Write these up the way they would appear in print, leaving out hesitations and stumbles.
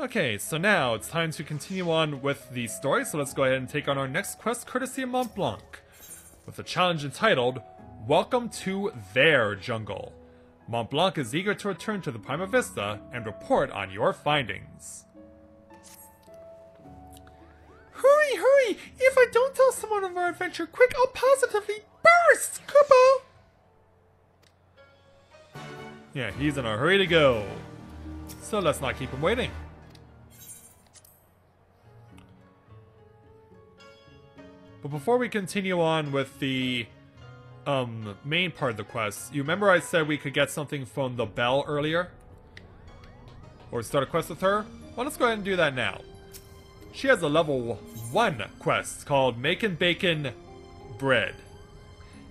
Okay, so now it's time to continue on with the story, so let's go ahead and take on our next quest courtesy of Mont Blanc, with a challenge entitled, Welcome to Their Jungle. Mont Blanc is eager to return to the Prima Vista and report on your findings. Hurry, hurry! If I don't tell someone of our adventure quick, I'll positively burst! Kupo! Yeah, he's in a hurry to go. So let's not keep him waiting. But before we continue on with the main part of the quest, you remember I said we could get something from the bell earlier? Or start a quest with her? Well, let's go ahead and do that now. She has a level 1 quest called Making Bacon Bread.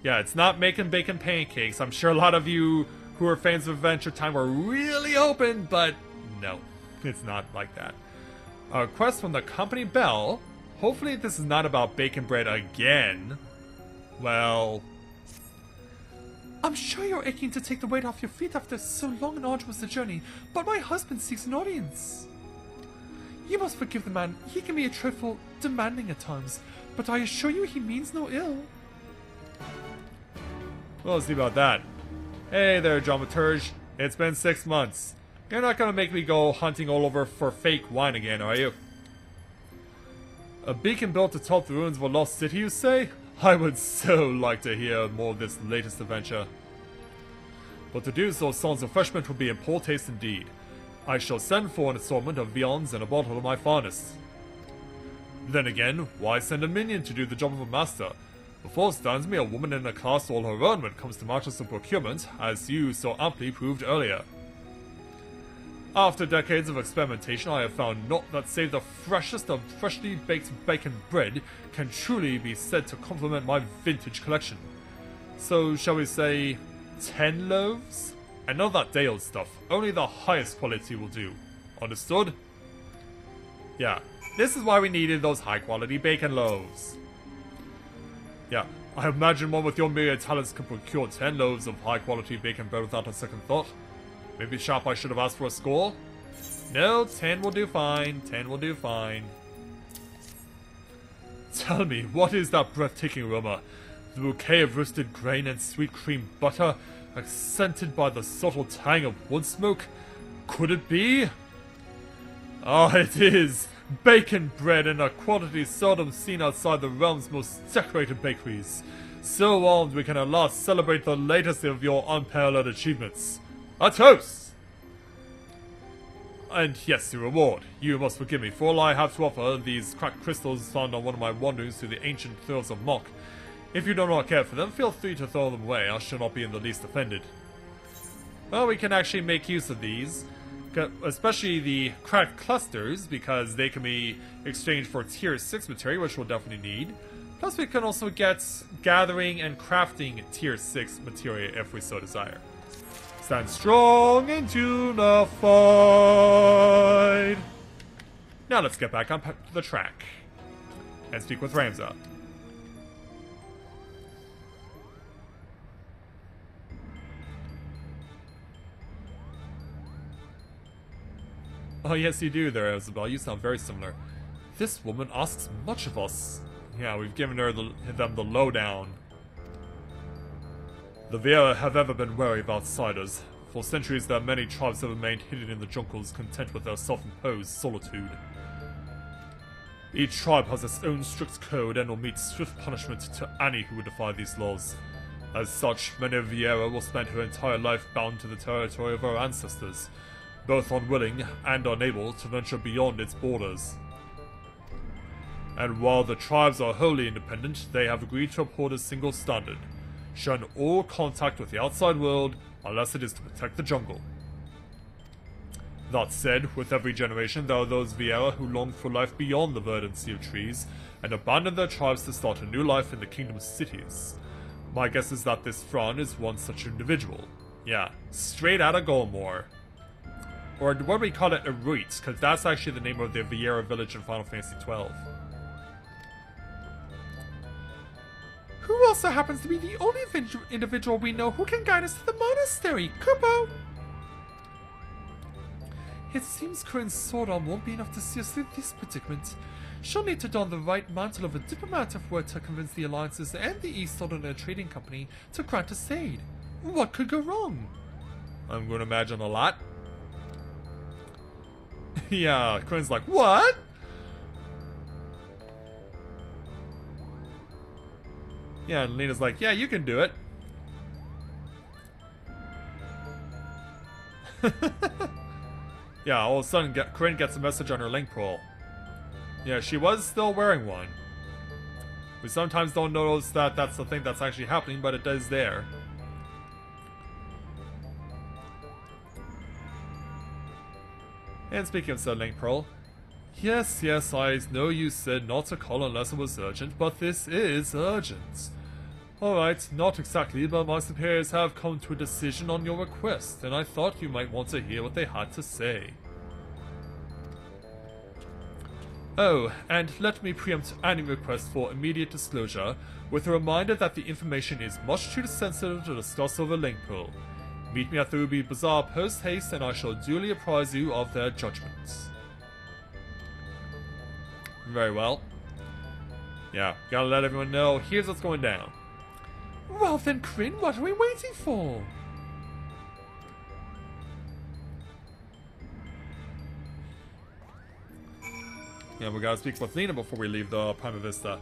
Yeah, it's not making bacon pancakes. I'm sure a lot of you who are fans of Adventure Time were really hoping, but no, it's not like that. A quest from the company bell. Hopefully this is not about bacon bread again. Well, I'm sure you're aching to take the weight off your feet after so long and arduous a journey, but my husband seeks an audience. You must forgive the man. He can be a trifle demanding at times, but I assure you he means no ill. Well, let's see about that. Hey there, dramaturge. It's been 6 months. You're not gonna make me go hunting all over for fake wine again, are you? A beacon built atop the ruins of a lost city, you say? I would so like to hear more of this latest adventure. But to do so, son's refreshment would be in poor taste indeed. I shall send for an assortment of viands and a bottle of my finest. Then again, why send a minion to do the job of a master? Before stands me a woman in a class all her own when it comes to matters of procurement, as you so amply proved earlier. After decades of experimentation, I have found naught that save the freshest of freshly baked bacon bread can truly be said to complement my vintage collection. So, shall we say, 10 loaves? And none of that day-old stuff, only the highest quality will do. Understood? Yeah, this is why we needed those high-quality bacon loaves. Yeah, I imagine one with your myriad talents can procure 10 loaves of high-quality bacon bread without a second thought. Maybe sharp I should have asked for a score? No, 10 will do fine. 10 will do fine. Tell me, what is that breathtaking aroma? The bouquet of roasted grain and sweet cream butter, accented by the subtle tang of wood smoke? Could it be? Ah, it is! Bacon bread in a quantity seldom seen outside the realm's most decorated bakeries. So armed we can at last celebrate the latest of your unparalleled achievements. A toast! And yes, the reward. You must forgive me, for all I have to offer these cracked crystals found on one of my wanderings through the ancient thrills of Mok. If you do not care for them, feel free to throw them away. I shall not be in the least offended. Well, we can actually make use of these, especially the cracked clusters, because they can be exchanged for tier 6 material, which we'll definitely need. Plus, we can also get gathering and crafting tier 6 material if we so desire. Stand strong and unified. Now let's get back on the track and speak with Ramza. Oh yes, you do there, Isabel. You sound very similar. This woman asks much of us. Yeah, we've given her them the lowdown. The Viera have ever been wary of outsiders. For centuries their many tribes have remained hidden in the jungles, content with their self-imposed solitude. Each tribe has its own strict code and will meet swift punishment to any who would defy these laws. As such, many of Viera will spend her entire life bound to the territory of her ancestors, both unwilling and unable to venture beyond its borders. And while the tribes are wholly independent, they have agreed to uphold a single standard: shun all contact with the outside world unless it is to protect the jungle. That said, with every generation there are those Viera who long for life beyond the verdancy of trees and abandon their tribes to start a new life in the kingdom's cities. My guess is that this Fran is one such individual. Yeah, straight out of Golmore. Or what do we call it, Eruit, because that's actually the name of the Viera village in Final Fantasy XII. Who also happens to be the only individual we know who can guide us to the monastery, Kupo? It seems Corinne's sword arm won't be enough to see us through this predicament. She'll need to don the right mantle of a diplomat if we're to convince the alliances and the East Southern Trading Company to grant us aid. What could go wrong? I'm going to imagine a lot. Yeah, Corinne's like, what? Yeah, and Lena's like, yeah, you can do it. Yeah, all of a sudden, Corinne gets a message on her link pool. Yeah, she was still wearing one. We sometimes don't notice that that's the thing that's actually happening, but it is there. And speaking of said link pearl, yes, I know you said not to call unless it was urgent, but this is urgent. Alright, not exactly, but my superiors have come to a decision on your request, and I thought you might want to hear what they had to say. Oh, and let me preempt any request for immediate disclosure, with a reminder that the information is much too sensitive to discuss over link pool. Meet me at the Ruby Bazaar post-haste, and I shall duly apprise you of their judgments. Very well. Yeah, gotta let everyone know, here's what's going down. Well then, Corinne, what are we waiting for? Yeah, we gotta speak with Lena before we leave the Prima Vista.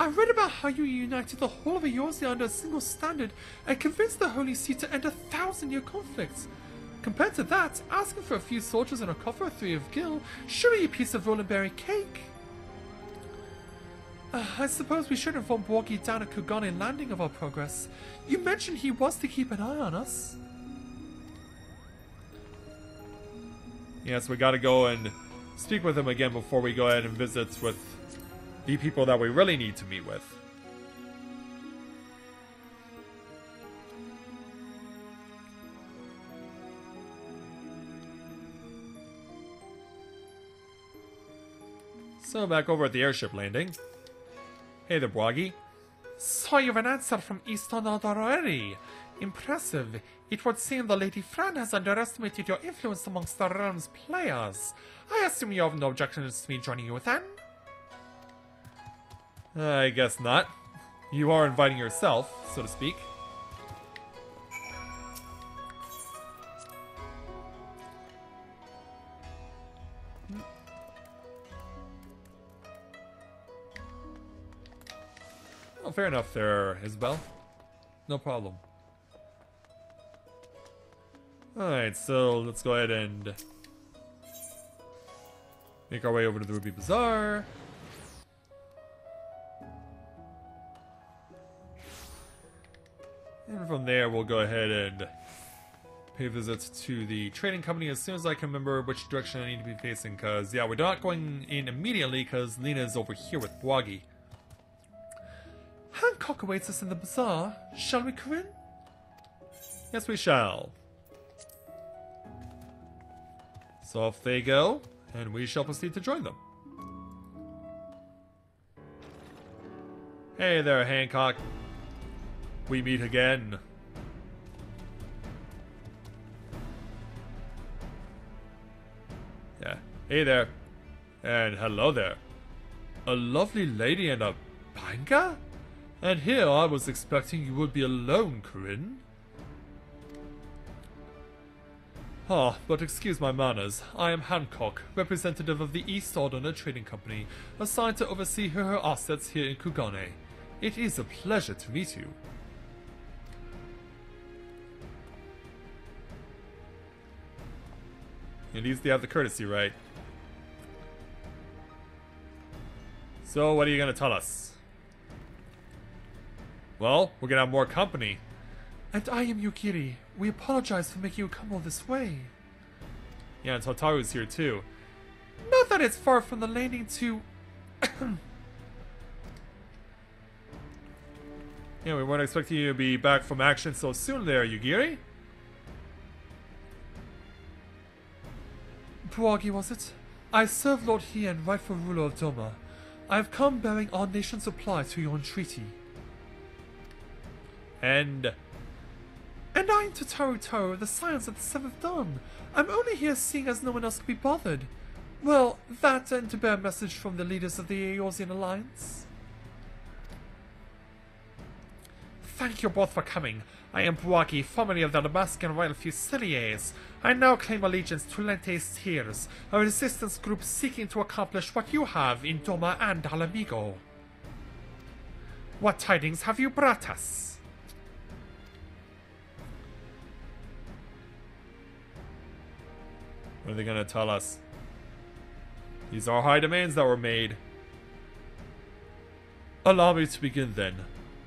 I read about how you united the whole of Eorzea under a single standard and convinced the Holy See to end 1,000-year conflicts. Compared to that, asking for a few soldiers and a coffer or three of gil should be a piece of roll-and-berry cake. I suppose we should inform Borgi down at Kugane Landing of our progress. You mentioned he was to keep an eye on us. Yes, we gotta go and speak with him again before we go ahead and visit with the people that we really need to meet with. So back over at the airship landing. Hey there, Bwagi. So you have an answer from Eastern already. Impressive. It would seem the Lady Fran has underestimated your influence amongst the realm's players. I assume you have no objections to me joining you then? I guess not. You are inviting yourself, so to speak. Oh, fair enough there, Isabel. No problem. Alright, so let's go ahead and make our way over to the Ruby Bazaar. And from there, we'll go ahead and pay visits to the trading company as soon as I can remember which direction I need to be facing. Because, yeah, we're not going in immediately because Lena is over here with Bwagi. Hancock awaits us in the bazaar. Shall we, Corinne? Yes, we shall. So off they go, and we shall proceed to join them. Hey there, Hancock. We meet again. Yeah. Hey there. And hello there. A lovely lady and a banker? And here I was expecting you would be alone, Corinne. Ah, but excuse my manners. I am Hancock, representative of the East Southern Trading Company, assigned to oversee her assets here in Kugane. It is a pleasure to meet you. At least they have the courtesy, right? So, what are you gonna tell us? Well, we're gonna have more company. And I am Yukiri. We apologize for making you come all this way. Yeah, and Totaru's here too. Not that it's far from the landing to... Yeah, we weren't expecting you to be back from action so soon there, Yugiri. Bwagi, was it? I serve Lord Hien, rightful ruler of Doma. I have come bearing our nation's supply to your entreaty. And And I'm to Taru, the scions of the Seventh Dawn. I'm only here seeing as no one else could be bothered. Well, that and to bear a message from the leaders of the Eorzean Alliance. Thank you both for coming. I am Bwagi, formerly of the Damascan Royal Fusiliers. I now claim allegiance to Lente's Tears, a resistance group seeking to accomplish what you have in Doma and Alamigo. What tidings have you brought us? What are they gonna tell us? These are high demands that were made. Allow me to begin then.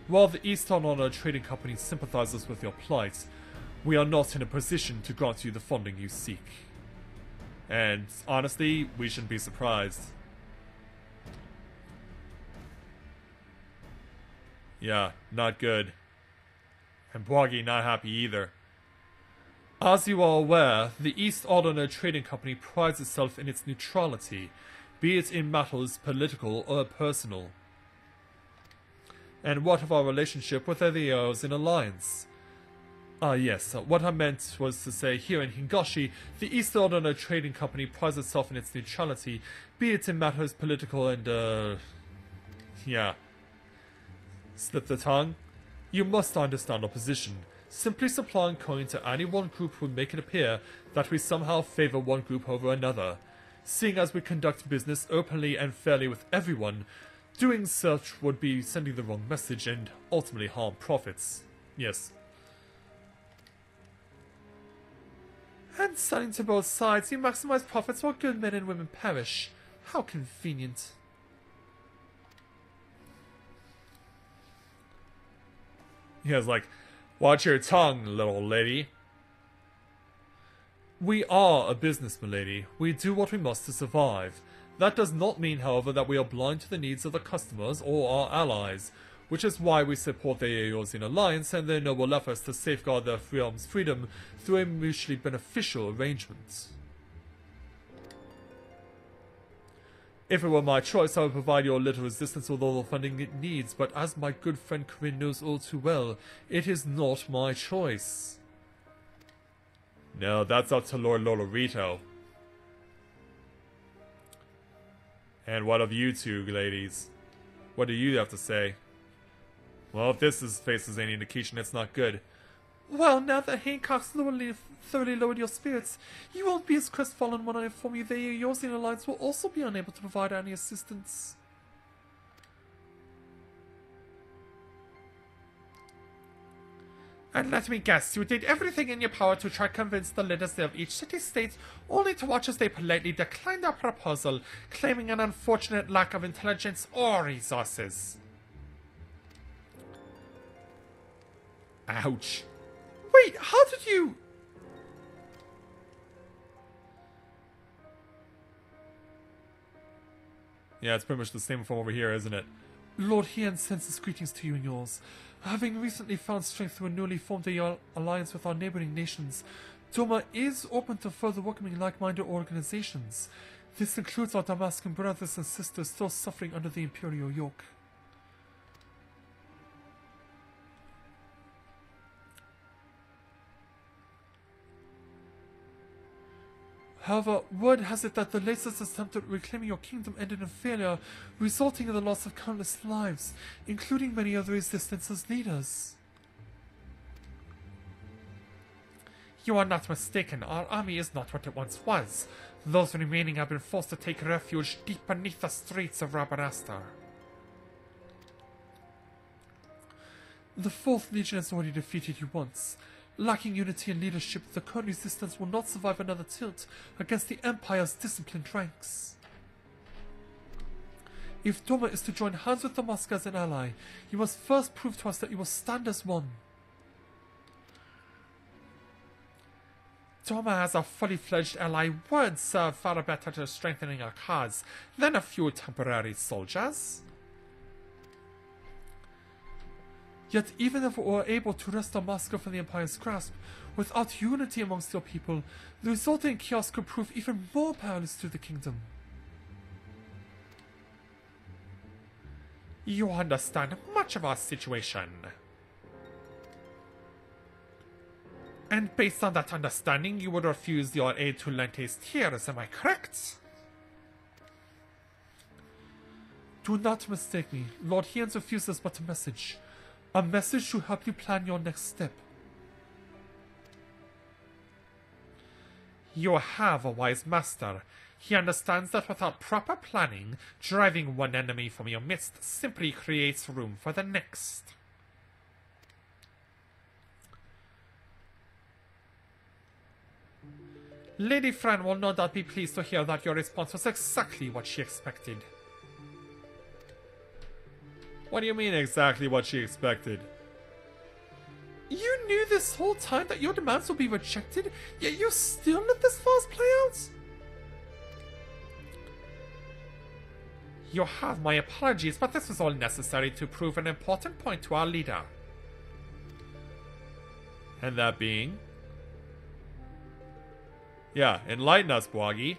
While the Eastern Honor Trading Company sympathizes with your plight, we are not in a position to grant you the funding you seek. And honestly, we shouldn't be surprised. Yeah, not good. And Bwagi not happy either. As you are aware, the East Honor Trading Company prides itself in its neutrality, be it in matters political or personal. And what of our relationship with the Eorzean Alliance? Yes, what I meant was to say here in Hingashi, the East Honor Trading Company prides itself in its neutrality, be it in matters political and, yeah. Slip the tongue? You must understand our position. Simply supplying coin to any one group would make it appear that we somehow favor one group over another. Seeing as we conduct business openly and fairly with everyone, doing such would be sending the wrong message and ultimately harm profits. Yes. And selling to both sides, you maximize profits while good men and women perish. How convenient. He was like, watch your tongue, little lady. We are a business, milady. We do what we must to survive. That does not mean, however, that we are blind to the needs of the customers or our allies, which is why we support the Eorzean Alliance and their noble efforts to safeguard their realm's freedom through a mutually beneficial arrangement. If it were my choice, I would provide you a little resistance with all the funding it needs, but as my good friend Corinne knows all too well, it is not my choice. No, that's up to Lord Lolorito. And what of you two, ladies? What do you have to say? Well, if this faces any indication, it's not good. Well, now that Hancock's thoroughly lowered your spirits, you won't be as crestfallen when I inform you the Eorzean Alliance will also be unable to provide any assistance. And let me guess, you did everything in your power to try to convince the leaders of each city-state, only to watch as they politely declined our proposal, claiming an unfortunate lack of intelligence or resources. Ouch. Wait, how did you... Yeah, it's pretty much the same from over here, isn't it? Lord Hien sends his greetings to you and yours. Having recently found strength through a newly formed alliance with our neighboring nations, Doma is open to further welcoming like-minded organizations. This includes our Damascan brothers and sisters still suffering under the imperial yoke. However, word has it that the latest attempt at reclaiming your kingdom ended in failure, resulting in the loss of countless lives, including many of the Resistance's leaders. You are not mistaken. Our army is not what it once was. Those remaining have been forced to take refuge deep beneath the streets of Rabanastar. The 4th Legion has already defeated you once. Lacking unity and leadership, the current resistance will not survive another tilt against the Empire's disciplined ranks. If Doma is to join hands with Damask as an ally, you must first prove to us that you will stand as one. Doma as a fully fledged ally would serve far better to strengthening our cause than a few temporary soldiers. Yet even if we were able to wrest Damask from the Empire's grasp, without unity amongst your people, the resulting chaos could prove even more perilous to the kingdom. You understand much of our situation. And based on that understanding, you would refuse your aid to Lente's tears, am I correct? Do not mistake me. Lord Hien's refusal is but a message. A message to help you plan your next step. You have a wise master. He understands that without proper planning, driving one enemy from your midst simply creates room for the next. Lady Fran will no doubt be pleased to hear that your response was exactly what she expected. What do you mean exactly what she expected? You knew this whole time that your demands would be rejected, yet you still let this farce play out? You have my apologies, but this was all necessary to prove an important point to our leader. And that being? Yeah, enlighten us, Bwagi.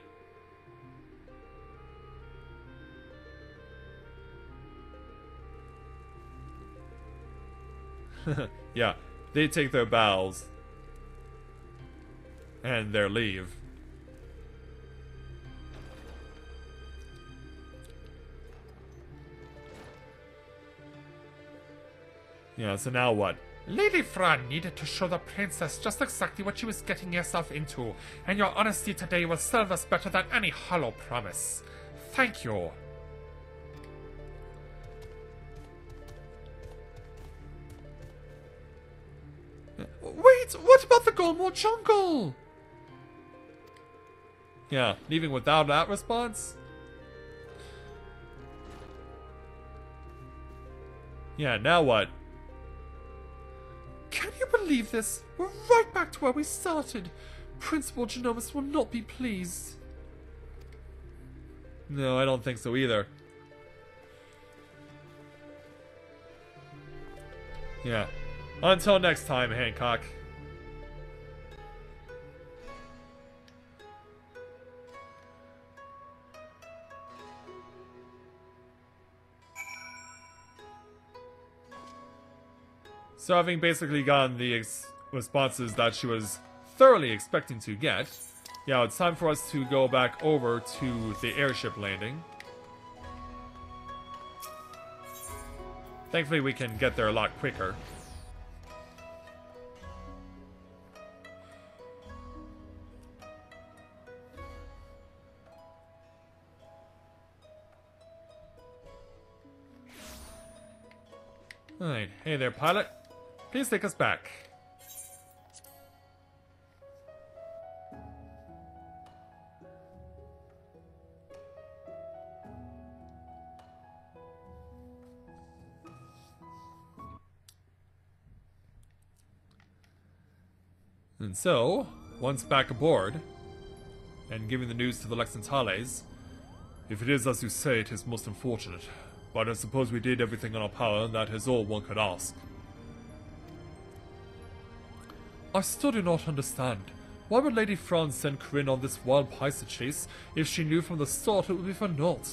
Yeah, they take their bows. And their leave. Yeah, so now what? Lady Fran needed to show the princess just exactly what she was getting herself into, and your honesty today will serve us better than any hollow promise. Thank you. Wait, what about the Golmore Jungle? Yeah, leaving without that response? Yeah, now what? Can you believe this? We're right back to where we started. Principal Genomus will not be pleased. No, I don't think so either. Yeah. Until next time, Hancock. So having basically gotten the responses that she was thoroughly expecting to get, yeah, it's time for us to go back over to the airship landing. Thankfully we can get there a lot quicker. Alright, hey there, pilot. Please take us back. And so, once back aboard, and giving the news to the Lexentales, if it is as you say, it is most unfortunate. But I suppose we did everything in our power, and that is all one could ask. I still do not understand. Why would Lady Fran send Corinne on this wild Pysa chase if she knew from the start it would be for naught?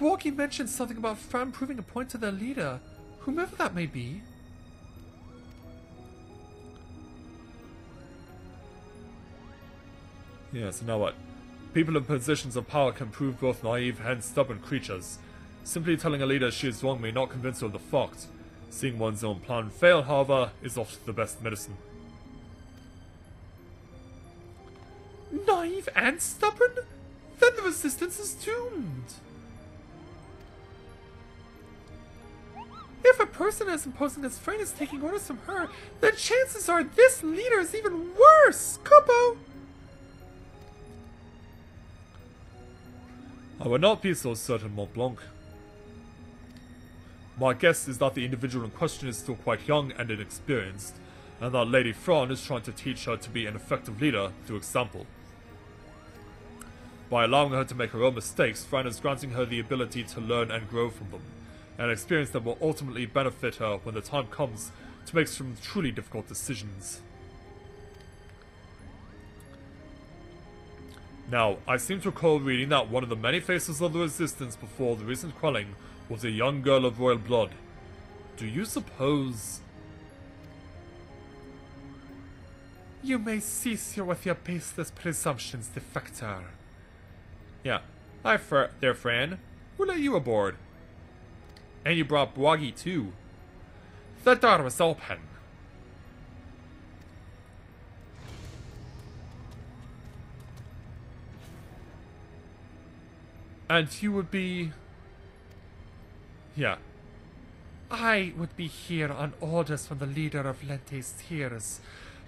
Bwagi mentioned something about Fran proving a point to their leader, whomever that may be. Yeah, so now what? People in positions of power can prove both naive and stubborn creatures. Simply telling a leader she is wrong may not convince her of the fact. Seeing one's own plan fail, however, is often the best medicine. Naive and stubborn? Then the resistance is doomed. If a person as imposing as Fran is taking orders from her, then chances are this leader is even worse! Kupo! I would not be so certain, Mont Blanc. My guess is that the individual in question is still quite young and inexperienced, and that Lady Fran is trying to teach her to be an effective leader through example. By allowing her to make her own mistakes, Fran is granting her the ability to learn and grow from them, an experience that will ultimately benefit her when the time comes to make some truly difficult decisions. Now, I seem to recall reading that one of the many faces of the Resistance before the recent quelling was a young girl of royal blood. Do you suppose... You may cease with your baseless presumptions, defector. Yeah. Hi, there, Fran. Who let you aboard? And you brought Bwagi, too. The door was open. And you would be... Yeah. I would be here on orders from the leader of Lente's Tears,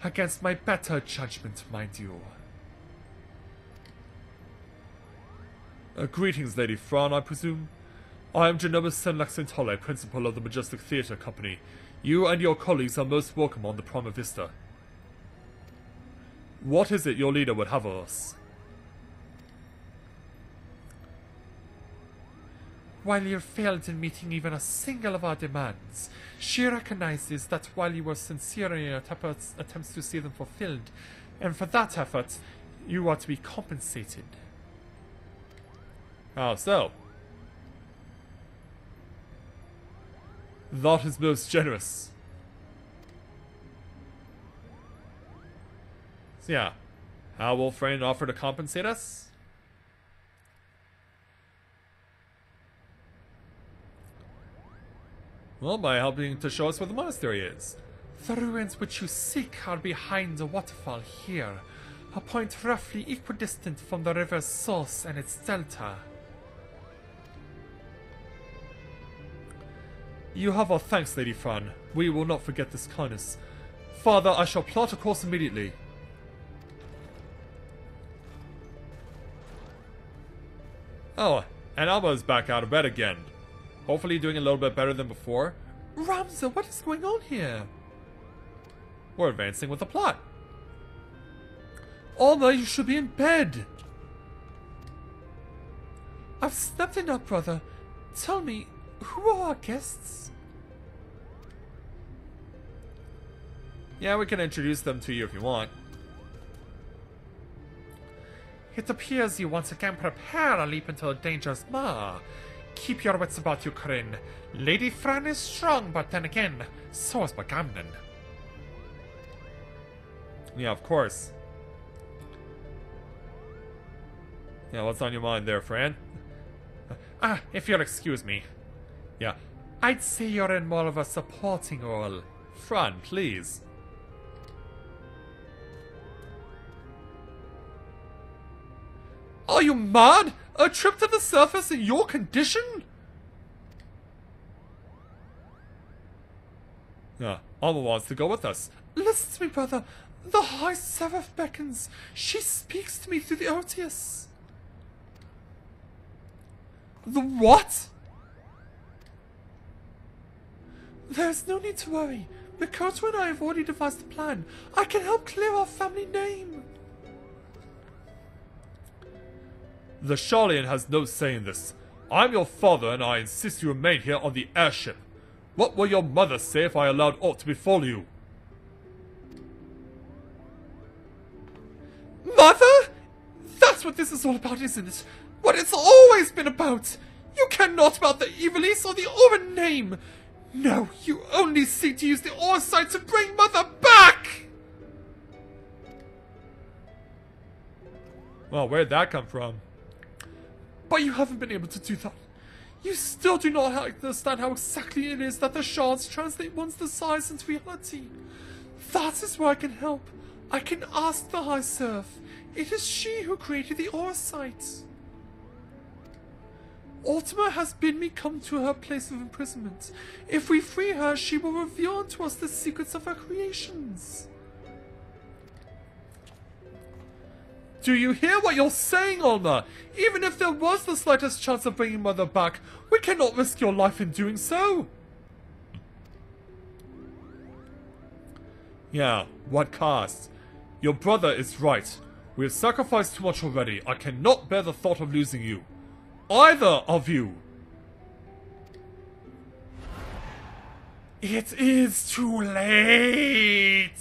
against my better judgment, mind you. Greetings, Lady Fran, I presume. I am Genobus Senlaxentole, principal of the Majestic Theatre Company. You and your colleagues are most welcome on the Prima Vista. What is it your leader would have of us? While you failed in meeting even a single of our demands, she recognizes that while you were sincere in your attempts to see them fulfilled, and for that effort, you are to be compensated. How so? That is most generous. So yeah, how will Fran offer to compensate us? Well, by helping to show us where the monastery is. The ruins which you seek are behind the waterfall here, a point roughly equidistant from the river's source and its delta. You have our thanks, Lady Fran. We will not forget this kindness. Father, I shall plot a course immediately. Oh, and Alma is back out of bed again. Hopefully doing a little bit better than before. Ramza, what is going on here? We're advancing with the plot. Alma, you should be in bed. I've slept enough, brother. Tell me, who are our guests? Yeah, we can introduce them to you if you want. It appears you once again prepare a leap into a dangerous maw. Keep your wits about you, Corinne. Lady Fran is strong, but then again, so is Bagamnon. Yeah, of course. Yeah, what's on your mind there, Fran? If you'll excuse me. Yeah. I'd say you're in more of a supporting role. Fran, please. Are you mad? A trip to the surface in your condition? Yeah, Alma wants to go with us. Listen to me, brother. The High Seraph beckons. She speaks to me through the Otius. The what? There's no need to worry. Mikoto and I have already devised a plan. I can help clear our family name. The Charlian has no say in this. I'm your father and I insist you remain here on the airship. What will your mother say if I allowed aught to befall you? Mother? That's what this is all about, isn't it? What it's always been about. You care not about the Evilise or the Orin name. No, you only seek to use the Orsight to bring Mother back! Well, where'd that come from? But you haven't been able to do that. You still do not understand how exactly it is that the shards translate one's desires into reality. That is where I can help. I can ask the High Seraph. It is she who created the Orsight. Ultima has bid me come to her place of imprisonment. If we free her, she will reveal to us the secrets of her creations. Do you hear what you're saying, Alma? Even if there was the slightest chance of bringing Mother back, we cannot risk your life in doing so. Yeah, what cost? Your brother is right. We have sacrificed too much already. I cannot bear the thought of losing you. Either of you. It is too late.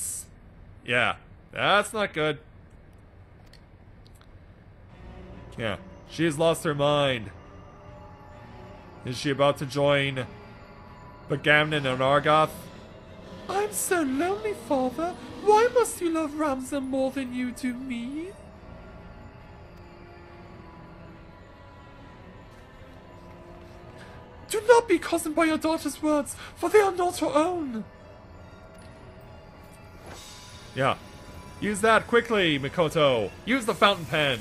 Yeah, that's not good. Yeah, she has lost her mind. Is she about to join Bagamnon and Argoth? I'm so lonely, Father. Why must you love Ramza more than you do me? Do not be cozened by your daughter's words, for they are not her own. Yeah. Use that quickly, Mikoto. Use the fountain pen.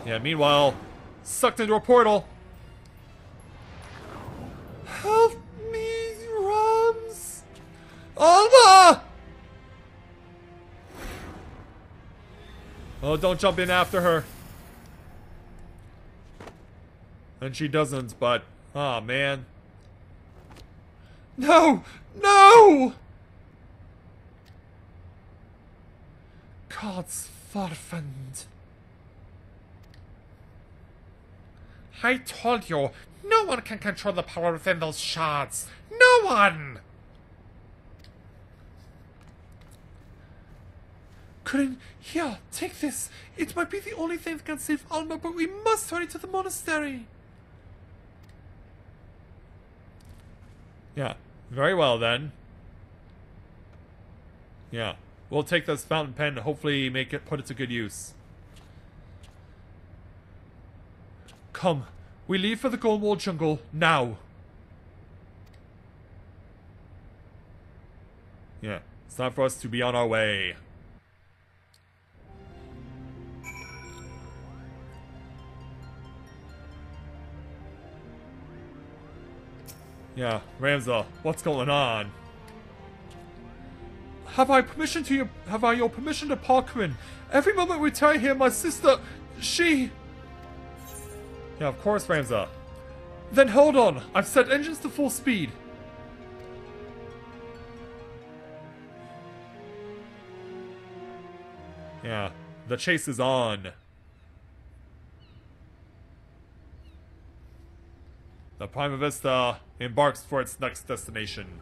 Yeah, meanwhile, sucked into a portal. Help me, Rams. Alma! Oh, don't jump in after her. And she doesn't, but... Aw, man. No! No! God's fervent. I told you, no one can control the power within those shards. No one! Couldn't... Here, take this. It might be the only thing that can save Alma, but we must hurry to the monastery. Yeah. Very well, then. Yeah. We'll take this fountain pen and hopefully put it to good use. Come. We leave for the Golmore Jungle, now. Yeah. It's time for us to be on our way. Yeah, Ramza, what's going on? Have I your permission to Parkman? Every moment we tarry here, my sister, she... Yeah, of course, Ramza. Then hold on. I've set engines to full speed. Yeah, the chase is on. The Prima Vista embarks for its next destination.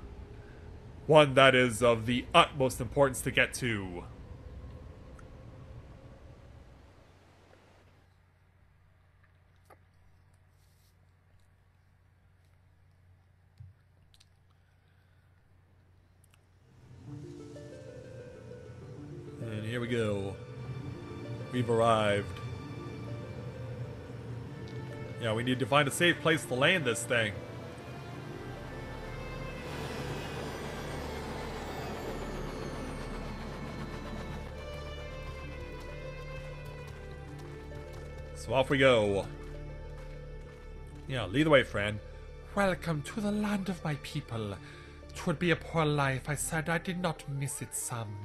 One that is of the utmost importance to get to. And here we go. We've arrived. Yeah, we need to find a safe place to land this thing. So off we go. Yeah, lead the way, friend. Welcome to the land of my people. 'Twould be a poor lie if I said I did not miss it some.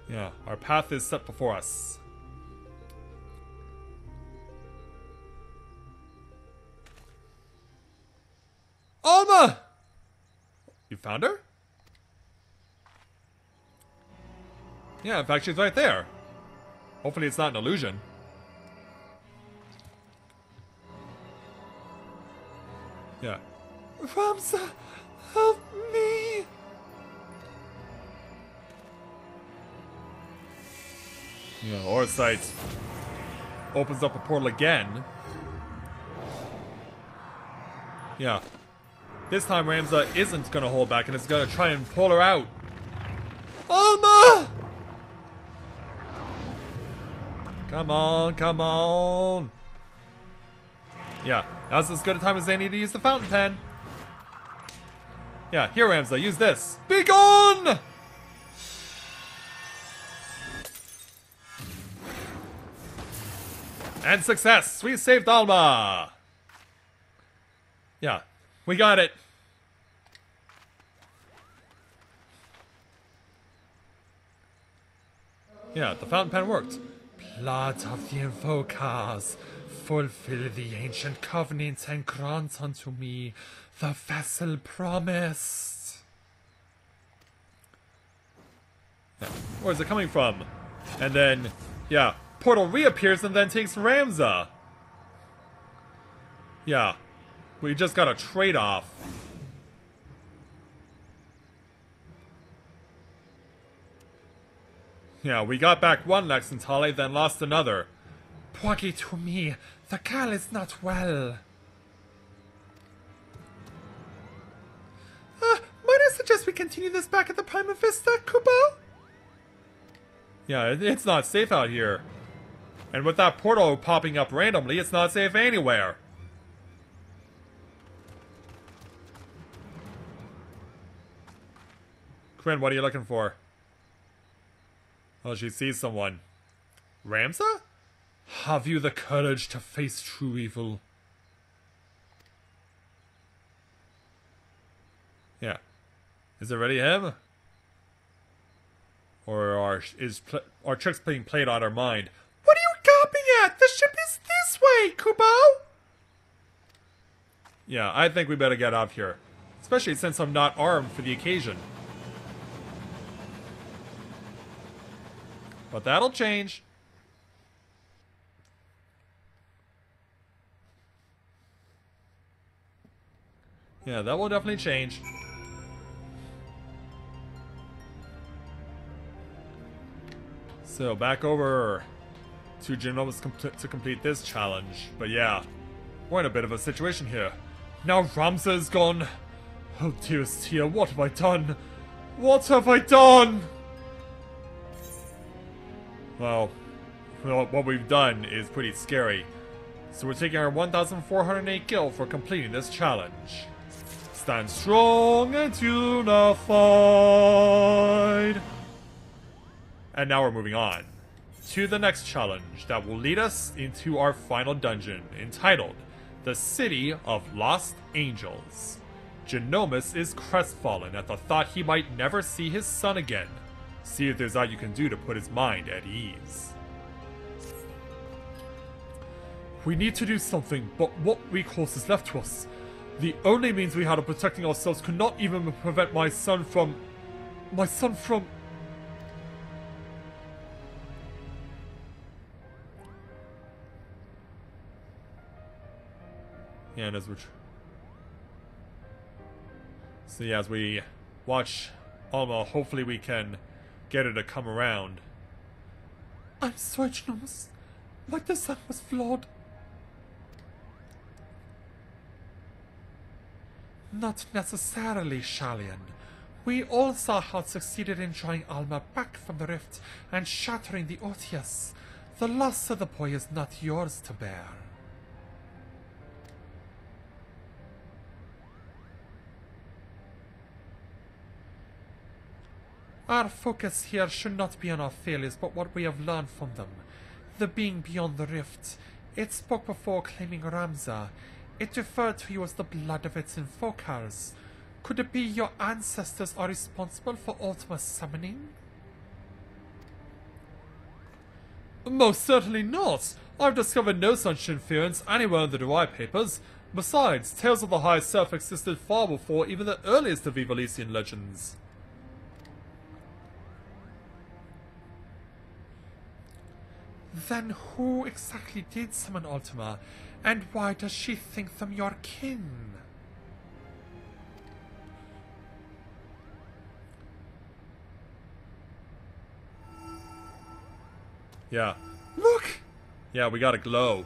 Yeah, our path is set before us. Alma! You found her? Yeah, in fact, she's right there. Hopefully it's not an illusion. Yeah. Ramza, help me! Yeah, Orsight opens up a portal again. Yeah. This time Ramza isn't gonna hold back and is gonna try and pull her out. Alma! Come on, come on. Yeah, now's as good a time as any to use the fountain pen. Yeah, here Ramza, use this. Be gone! And success! We saved Alma! Yeah, we got it. Yeah, the fountain pen worked. Blood of the invokers, fulfill the ancient covenant and grant unto me the vessel promised. Yeah, where's it coming from? And then, yeah, portal reappears and then takes Ramza. Yeah, we just got a trade-off. Yeah, we got back one Lexentale, then lost another. Pwagi to me, the girl is not well. Might I suggest we continue this back at the Prima Vista, Kubo? Yeah, it's not safe out here. And with that portal popping up randomly, it's not safe anywhere. Quinn, what are you looking for? Oh, she sees someone. Ramza? Have you the courage to face true evil? Yeah. Is it really him? Or are tricks being played on our mind? What are you gawping at? The ship is this way, Kubo! Yeah, I think we better get out of here. Especially since I'm not armed for the occasion. But that'll change. Yeah, that will definitely change. So, back over to Genomes to complete this challenge. But yeah, we're in a bit of a situation here. Now Ramza is gone. Oh dearest Tia, what have I done? What have I done? Well, what we've done is pretty scary. So we're taking our 1,408 gil for completing this challenge. Stand strong and unified. And now we're moving on to the next challenge that will lead us into our final dungeon, entitled The City of Lost Angels. Genomus is crestfallen at the thought he might never see his son again. See if there's that you can do to put his mind at ease. We need to do something, but what recourse is left to us? The only means we had of protecting ourselves could not even prevent my son from... And as we watch Alma, hopefully we can get her to come around. I'm sorry, Genomus. My design was flawed. Not necessarily, Shalian. We all saw how it succeeded in drawing Alma back from the rift and shattering the Ortius. The loss of the boy is not yours to bear. Our focus here should not be on our failures, but what we have learned from them. The being beyond the rift. It spoke before claiming Ramza. It referred to you as the blood of its invocers. Could it be your ancestors are responsible for Ultima's summoning? Most certainly not! I've discovered no such inference anywhere in the Derived papers. Besides, tales of the High Self existed far before even the earliest of Evalesian legends. Then who exactly did summon Ultima, and why does she think them your kin? Yeah. Look! Yeah, we got a glow.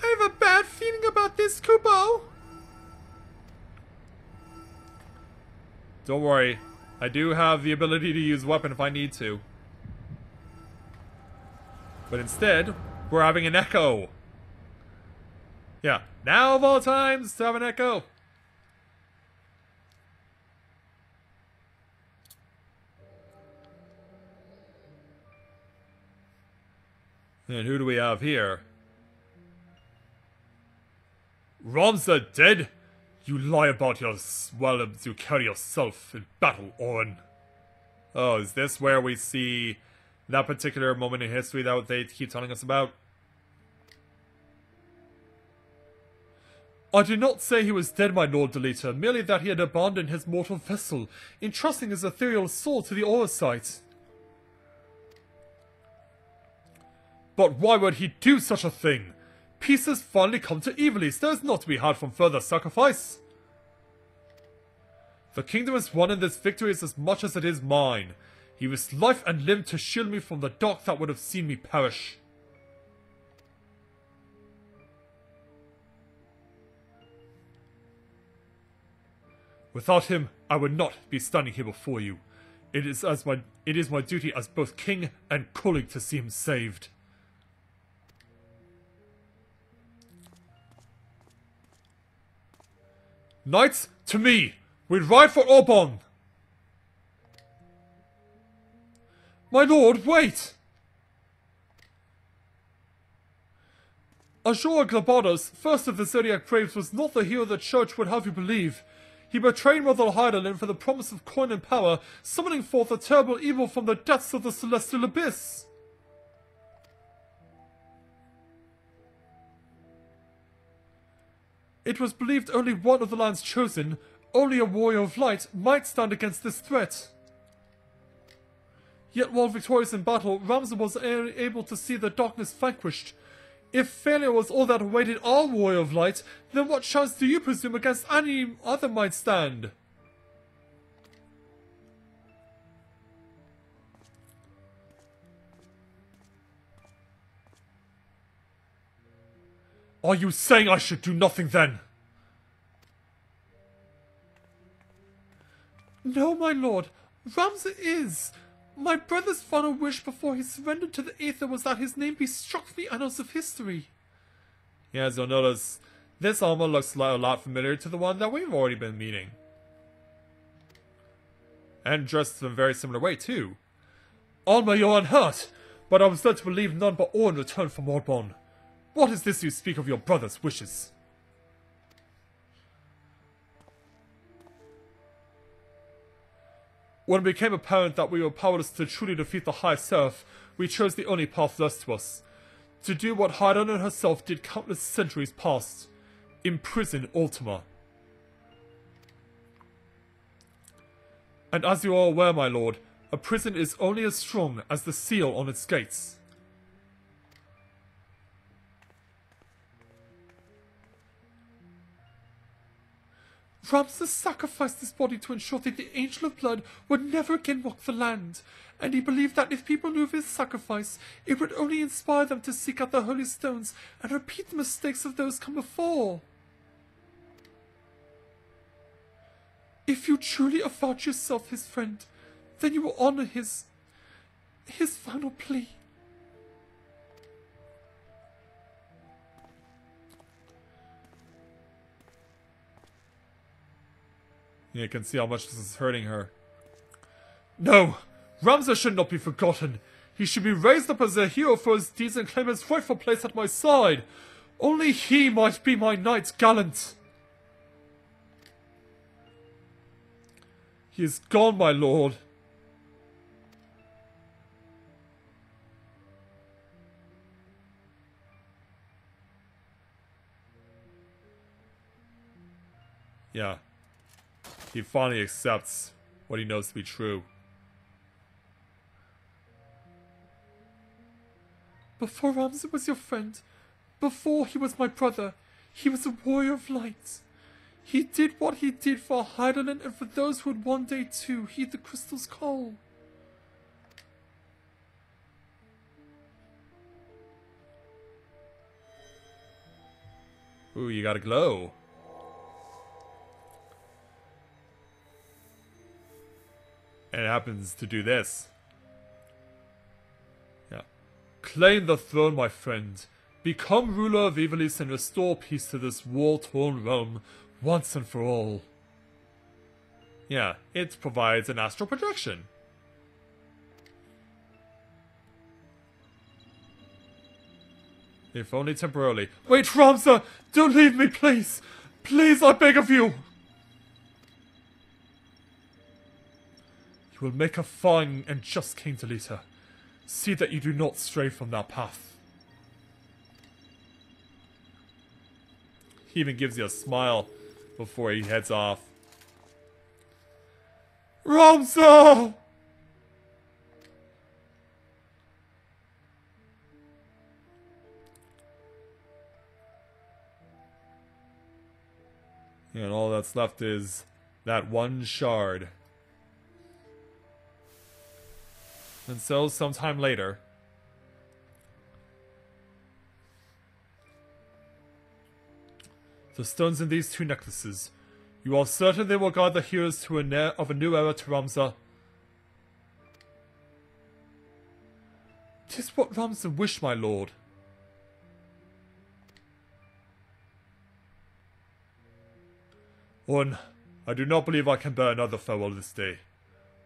I have a bad feeling about this, Kubo! Don't worry. I do have the ability to use weapon if I need to. But instead, we're having an echo. Yeah, now of all times to have an echo. And who do we have here? Ramza dead? You lie about your you carry yourself in battle, Orin. Oh, is this where we see that particular moment in history that they keep telling us about? I did not say he was dead, my Lord Deleter, merely that he had abandoned his mortal vessel, entrusting his ethereal soul to the Aurosite. But why would he do such a thing? Peace has finally come to Evilise. There is not to be had from further sacrifice. The kingdom has won, and this victory is as much as it is mine. He risked life and limb to shield me from the dark that would have seen me perish. Without him, I would not be standing here before you. It is my duty as both king and colleague to see him saved. Knights, to me! We ride for Aubon! My lord, wait! Azor Glabados, first of the Zodiac Braves, was not the hero the church would have you believe. He betrayed Mother Hydaelyn for the promise of coin and power, summoning forth a terrible evil from the depths of the celestial abyss. It was believed only one of the land's chosen, only a warrior of light, might stand against this threat. Yet while victorious in battle, Ramza was able to see the darkness vanquished. If failure was all that awaited our warrior of light, then what chance do you presume against any other might stand? Are you saying I should do nothing then? No, my lord. Ramza is. My brother's final wish before he surrendered to the Aether was that his name be struck from the annals of history. Yes, you'll notice this Alma looks a lot familiar to the one that we've already been meeting. And dressed in a very similar way, too. Alma, you're unhurt, but I was led to believe none but awe in return from Aubon. What is this you speak of your brother's wishes? When it became apparent that we were powerless to truly defeat the High Seraph, we chose the only path left to us. To do what Hydaelyn herself did countless centuries past. Imprison Ultima. And as you are aware, my lord, a prison is only as strong as the seal on its gates. Ramza sacrificed his body to ensure that the Angel of Blood would never again walk the land, and he believed that if people knew of his sacrifice, it would only inspire them to seek out the holy stones and repeat the mistakes of those come before. If you truly avowed yourself his friend, then you will honor his final plea. You can see how much this is hurting her. No! Ramza should not be forgotten. He should be raised up as a hero for his deeds and claim his rightful place at my side. Only he might be my knight gallant. He is gone, my lord. Yeah. He finally accepts what he knows to be true. Before Ramza was your friend, before he was my brother, he was a warrior of light. He did what he did for Hydaelyn and for those who would one day too heed the crystal's call. Ooh, you got a glow. And it happens to do this. Yeah. Claim the throne, my friend. Become ruler of Ivalice and restore peace to this war-torn realm once and for all. Yeah, it provides an astral projection. If only temporarily. Wait, Ramza! Don't leave me, please! Please, I beg of you! You will make a fine and just king to lead her. See that you do not stray from that path. He even gives you a smile before he heads off. Ramza! And all that's left is that one shard. And so, sometime later... The stones in these 2 necklaces. You are certain they will guide the heroes to of a new era to Ramza? 'Tis what Ramza wished, my lord. One, I do not believe I can bear another farewell this day.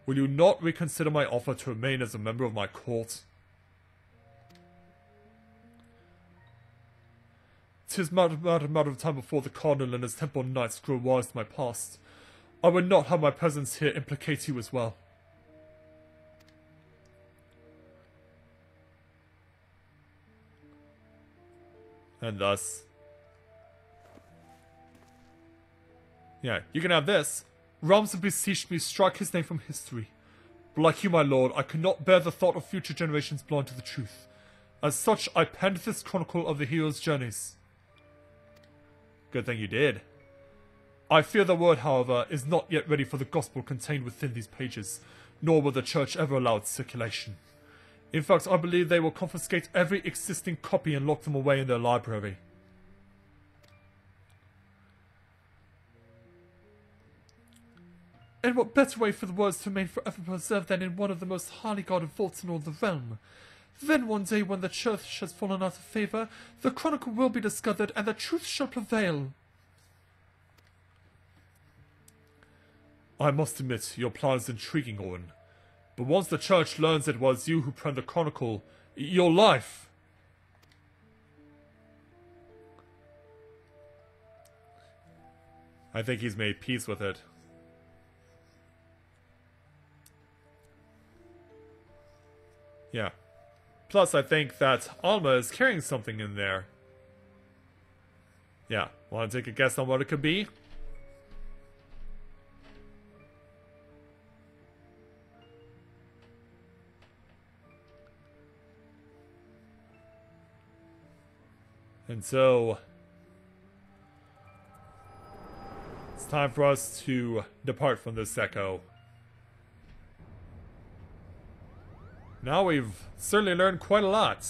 Will you not reconsider my offer to remain as a member of my court? 'Tis a matter of time before the Cardinal and his Temple Knights grow wise to my past. I would not have my presence here implicate you as well. And thus... Yeah, you can have this. Ramza beseeched me strike his name from history. But like you, my lord, I could not bear the thought of future generations blind to the truth. As such, I penned this chronicle of the hero's journeys. Good thing you did. I fear the word, however, is not yet ready for the gospel contained within these pages, nor will the church ever allow its circulation. In fact, I believe they will confiscate every existing copy and lock them away in their library. And what better way for the words to remain forever preserved than in one of the most highly guarded vaults in all the realm? Then one day when the church has fallen out of favour, the chronicle will be discovered and the truth shall prevail. I must admit, your plan is intriguing, Owen. But once the church learns it was you who penned the chronicle, your life... I think he's made peace with it. Yeah. Plus, I think that Alma is carrying something in there. Yeah. Want to take a guess on what it could be? And so... it's time for us to depart from this echo. Now we've certainly learned quite a lot.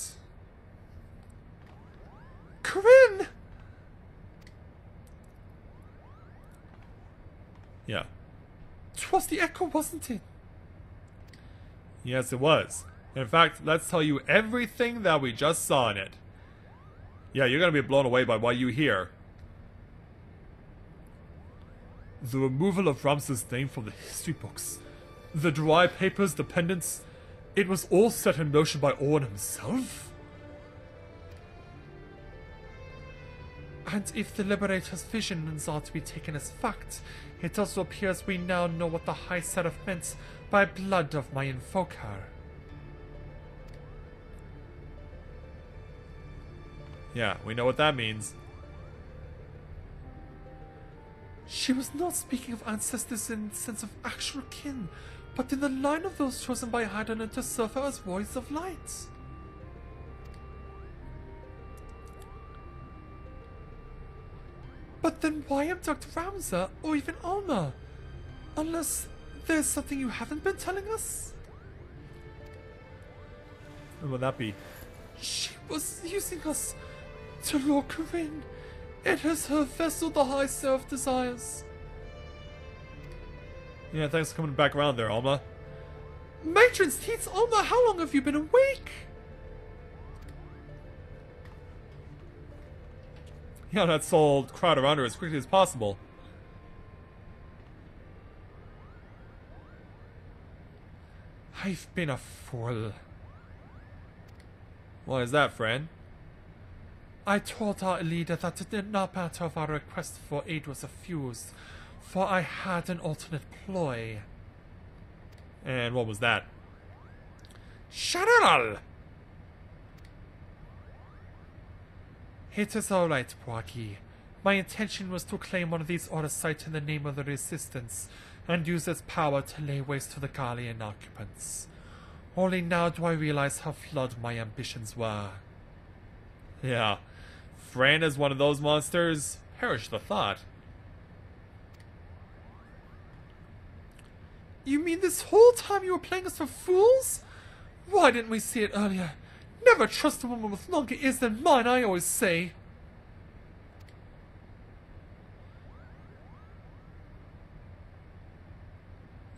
Corinne! Yeah. 'Twas the echo, wasn't it? Yes, it was. In fact, let's tell you everything that we just saw in it. Yeah, you're gonna be blown away by what you hear. The removal of Ramza's name from the history books. The dry papers, the pendants... it was all set in motion by Owen himself? And if the Liberator's visions are to be taken as fact, it also appears we now know what the High Seraph meant by blood of my invoker. Yeah, we know what that means. She was not speaking of ancestors in the sense of actual kin, but in the line of those chosen by Haddon to serve her as voice of light. But then why abduct Ramza, or even Alma? Unless there's something you haven't been telling us? What would that be? She was using us to lure Corinne. It is her vessel the High Seraph desires. Yeah, thanks for coming back around there, Alma. Matron's teats, Alma, how long have you been awake? Yeah, let's all crowd around her as quickly as possible. I've been a fool. Why is that, friend? I told our leader that it did not matter if our request for aid was refused, for I had an alternate ploy. And what was that? General! It is alright, Boagi. My intention was to claim one of these order sites in the name of the Resistance, and use its power to lay waste to the Gallian occupants. Only now do I realize how flawed my ambitions were. Yeah. Fran is one of those monsters. Perish the thought. You mean this whole time you were playing us for fools? Why didn't we see it earlier? Never trust a woman with longer ears than mine, I always say.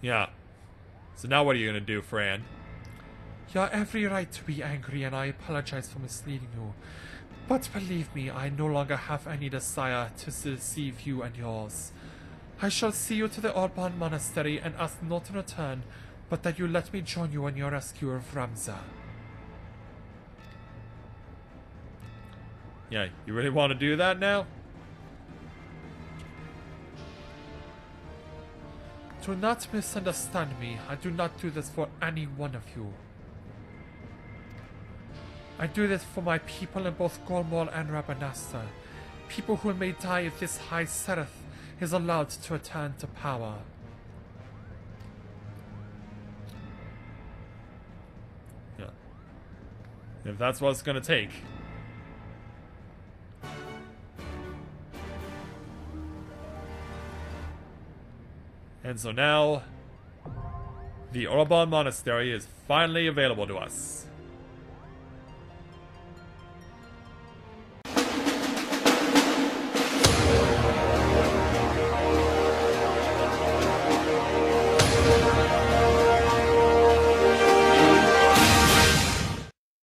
Yeah. So now what are you gonna do, Fran? You have every right to be angry, and I apologize for misleading you. But believe me, I no longer have any desire to deceive you and yours. I shall see you to the Alban Monastery and ask not in return, but that you let me join you in your rescue of Ramza. Yeah, you really want to do that now? Do not misunderstand me. I do not do this for any one of you. I do this for my people in both Golmore and Rabanasta. People who may die if this High Seraph is allowed to return to power. Yeah. If that's what it's gonna take. And so now, the Alban Monastery is finally available to us.